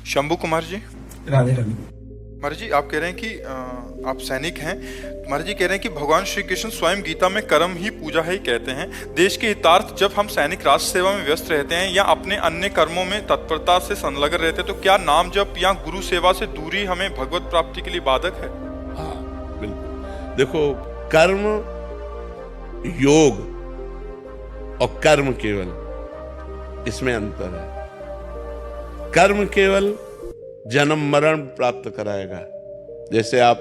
शंभू कुमार जी। राधे राधे। कुमार जी, आप कह रहे हैं कि आप सैनिक हैं। कुमार जी कह रहे हैं कि भगवान श्री कृष्ण स्वयं गीता में कर्म ही पूजा है कहते हैं। देश के हितार्थ जब हम सैनिक राष्ट्र सेवा में व्यस्त रहते हैं या अपने अन्य कर्मों में तत्परता से संलग्न रहते हैं, तो क्या नाम जप या गुरु सेवा से दूरी हमें भगवत प्राप्ति के लिए बाधक है? हाँ बिल्कुल। देखो, कर्म योग और कर्म केवल, इसमें अंतर है। कर्म केवल जन्म मरण प्राप्त कराएगा। जैसे आप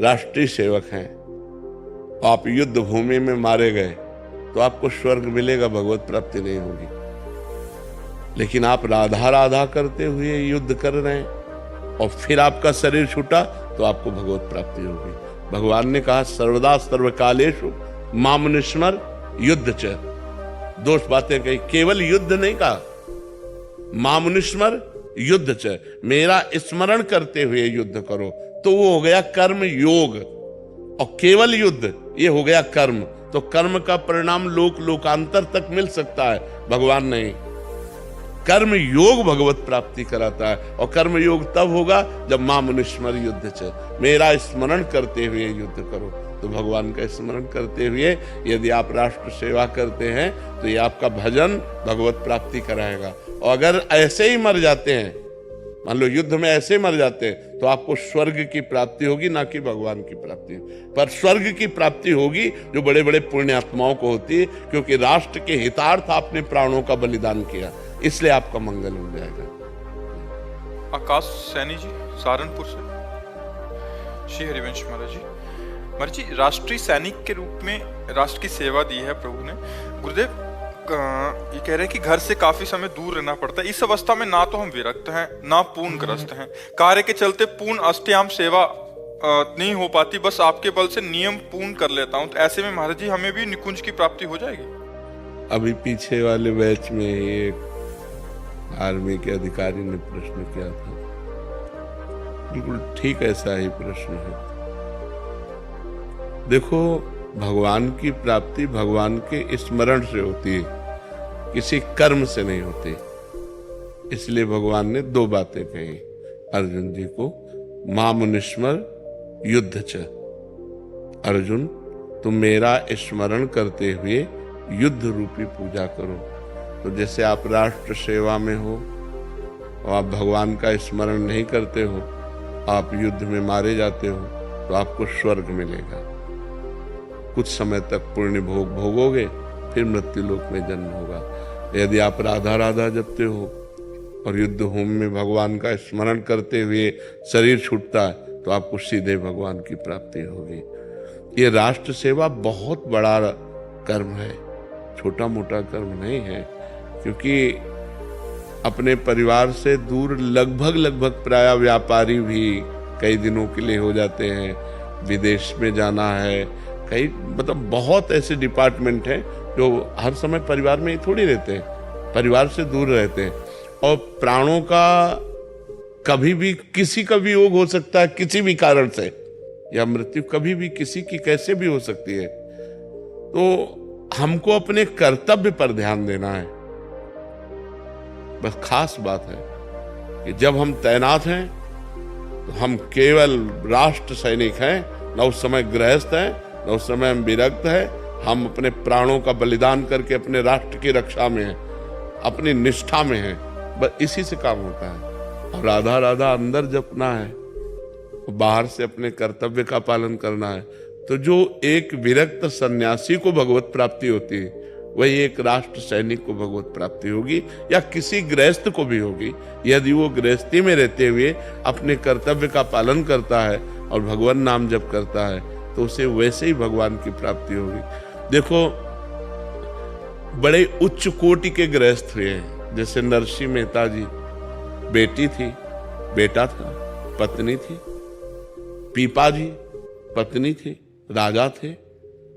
राष्ट्रीय सेवक हैं, आप युद्ध भूमि में मारे गए तो आपको स्वर्ग मिलेगा, भगवत प्राप्ति नहीं होगी। लेकिन आप राधा राधा करते हुए युद्ध कर रहे हैं और फिर आपका शरीर छूटा तो आपको भगवत प्राप्ति होगी। भगवान ने कहा सर्वदा सर्वकालेषु मामनुस्मर युद्ध च। दो बातें कही, केवल युद्ध नहीं कहा, मामनुस्मर युद्ध च, मेरा स्मरण करते हुए युद्ध करो, तो वो हो गया कर्म योग। और केवल युद्ध, ये हो गया कर्म। तो कर्म का परिणाम लोक लोकांतर तक मिल सकता है, भगवान नहीं। कर्म योग भगवत प्राप्ति कराता है। और कर्म योग तब होगा जब मामनुस्मर युद्ध च, मेरा स्मरण करते हुए युद्ध करो। तो भगवान का स्मरण करते हुए यदि आप राष्ट्र सेवा करते हैं तो ये आपका भजन भगवत प्राप्ति कराएगा। और अगर ऐसे ही मर जाते हैं, मान लो युद्ध में ऐसे मर जाते हैं, तो आपको स्वर्ग की प्राप्ति होगी, ना कि भगवान की प्राप्ति। पर स्वर्ग की प्राप्ति होगी जो बड़े बड़े पुण्यात्माओं को होती है, क्योंकि राष्ट्र के हितार्थ आपने प्राणों का बलिदान किया, इसलिए आपका मंगल हो जाएगा। आकाश सैनी जी, सहारनपुर से। श्री हरिवंश महाराज जी। महाराज जी, राष्ट्रीय सैनिक के रूप में राष्ट्र की सेवा दी है प्रभु ने। गुरुदेव ये कह रहे हैं कि घर से काफी समय दूर रहना पड़ता है। इस अवस्था में ना तो हम विरक्त हैं, ना पूर्ण ग्रस्त हैं। कार्य के चलते पूर्ण अष्टयाम सेवा नहीं हो पाती, बस आपके बल से नियम पूर्ण कर लेता हूं। तो ऐसे में महाराज जी हमें भी निकुंज की प्राप्ति हो जाएगी? अभी पीछे वाले बैच में एक आर्मी के अधिकारी ने प्रश्न किया था, बिल्कुल ठीक ऐसा ही प्रश्न है। देखो, भगवान की प्राप्ति भगवान के स्मरण से होती है, किसी कर्म से नहीं होती। इसलिए भगवान ने दो बातें कही अर्जुन जी को, मामुनिस्मर युद्ध च। अर्जुन, तुम मेरा स्मरण करते हुए युद्ध रूपी पूजा करो। तो जैसे आप राष्ट्र सेवा में हो और आप भगवान का स्मरण नहीं करते हो, आप युद्ध में मारे जाते हो, तो आपको स्वर्ग मिलेगा। कुछ समय तक पुण्य भोग भोगोगे, फिर मृत्यु लोक में जन्म होगा। यदि आप राधा राधा जपते हो और युद्ध भूमि में भगवान का स्मरण करते हुए शरीर छूटता है, तो आपको सीधे भगवान की प्राप्ति होगी। ये राष्ट्र सेवा बहुत बड़ा कर्म है, छोटा मोटा कर्म नहीं है। क्योंकि अपने परिवार से दूर लगभग प्राय व्यापारी भी कई दिनों के लिए हो जाते हैं। विदेश में जाना है, कई मतलब बहुत ऐसे डिपार्टमेंट हैं जो हर समय परिवार में ही थोड़ी रहते हैं, परिवार से दूर रहते हैं। और प्राणों का कभी भी किसी का भी योग हो सकता है, किसी भी कारण से, या मृत्यु कभी भी किसी की कैसे भी हो सकती है। तो हमको अपने कर्तव्य पर ध्यान देना है। बस खास बात है कि जब हम तैनात हैं तो हम केवल राष्ट्र सैनिक हैं, न उस समय गृहस्थ हैं, न उस समय हम विरक्त हैं। हम अपने प्राणों का बलिदान करके अपने राष्ट्र की रक्षा में हैं, अपनी निष्ठा में हैं। बस इसी से काम होता है। और राधा राधा अंदर जपना है, बाहर से अपने कर्तव्य का पालन करना है। तो जो एक विरक्त सन्यासी को भगवत प्राप्ति होती है, वही एक राष्ट्र सैनिक को भगवत प्राप्ति होगी, या किसी गृहस्थ को भी होगी। यदि वो गृहस्थी में रहते हुए अपने कर्तव्य का पालन करता है और भगवान नाम जप करता है, तो उसे वैसे ही भगवान की प्राप्ति होगी। देखो, बड़े उच्च कोटि के गृहस्थ हुए हैं, जैसे नरसिंह मेहता जी, बेटी थी, बेटा था, पत्नी थी। पीपा जी पत्नी थी, राजा थे।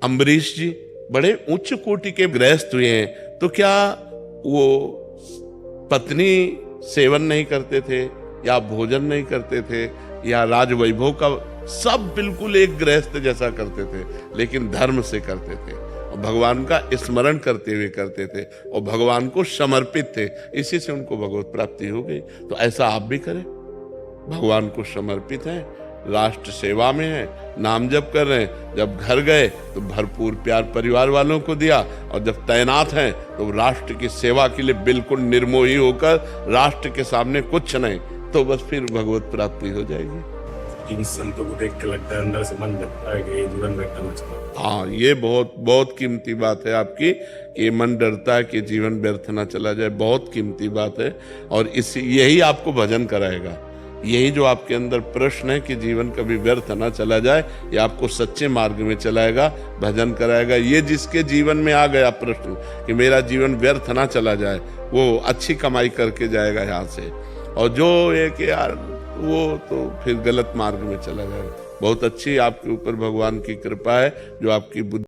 अम्बरीश जी बड़े उच्च कोटि के गृहस्थ हुए हैं। तो क्या वो पत्नी सेवन नहीं करते थे, या भोजन नहीं करते थे, या राजवैभव का? सब बिल्कुल एक गृहस्थ जैसा करते थे, लेकिन धर्म से करते थे। और भगवान का स्मरण करते हुए करते थे और भगवान को समर्पित थे, इसी से उनको भगवत प्राप्ति हो गई। तो ऐसा आप भी करें, भगवान को समर्पित हैं, राष्ट्र सेवा में हैं, नाम जप कर रहे हैं, जब घर गए तो भरपूर प्यार परिवार वालों को दिया, और जब तैनात हैं तो राष्ट्र की सेवा के लिए बिल्कुल निर्मोही होकर, राष्ट्र के सामने कुछ नहीं, तो बस फिर भगवत प्राप्ति हो जाएगी। इन संतों को देख के लगता है अंदर से मन लगता है कि ये जीवन व्यर्थना चला। हाँ, ये बहुत बहुत कीमती बात है आपकी, कि मन डरता है कि जीवन व्यर्थ ना चला जाए, बहुत कीमती बात है। और यही आपको भजन कराएगा, यही जो आपके अंदर प्रश्न है कि जीवन कभी व्यर्थ ना चला जाए, ये आपको सच्चे मार्ग में चलाएगा, भजन कराएगा। ये जिसके जीवन में आ गया प्रश्न कि मेरा जीवन व्यर्थ ना चला जाए, वो अच्छी कमाई करके जाएगा यहाँ से, और जो ये कि यार वो तो फिर गलत मार्ग में चला जाएगा। बहुत अच्छी आपके ऊपर भगवान की कृपा है, जो आपकी बुद्धि